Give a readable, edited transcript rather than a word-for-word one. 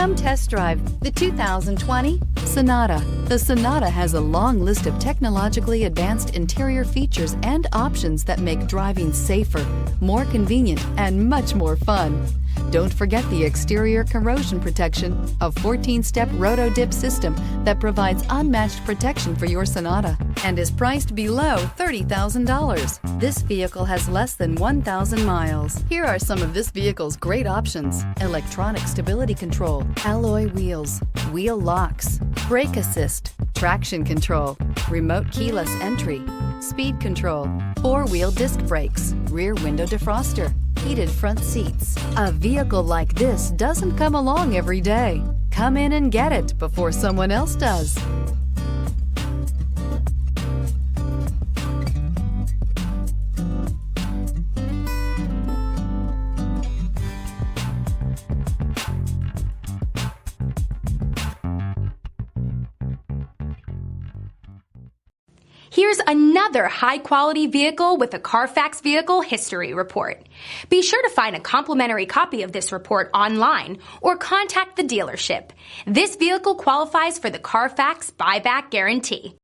Come test drive the 2020 Sonata. The Sonata has a long list of technologically advanced interior features and options that make driving safer, more convenient, and much more fun. Don't forget the exterior corrosion protection, a 14-step roto-dip system that provides unmatched protection for your Sonata and is priced below $30,000. This vehicle has less than 1,000 miles. Here are some of this vehicle's great options: electronic stability control, alloy wheels, wheel locks, brake assist, traction control, remote keyless entry, speed control, four-wheel disc brakes, rear window defroster, heated front seats. A vehicle like this doesn't come along every day. Come in and get it before someone else does. Here's another high-quality vehicle with a Carfax Vehicle History Report. Be sure to find a complimentary copy of this report online or contact the dealership. This vehicle qualifies for the Carfax Buyback Guarantee.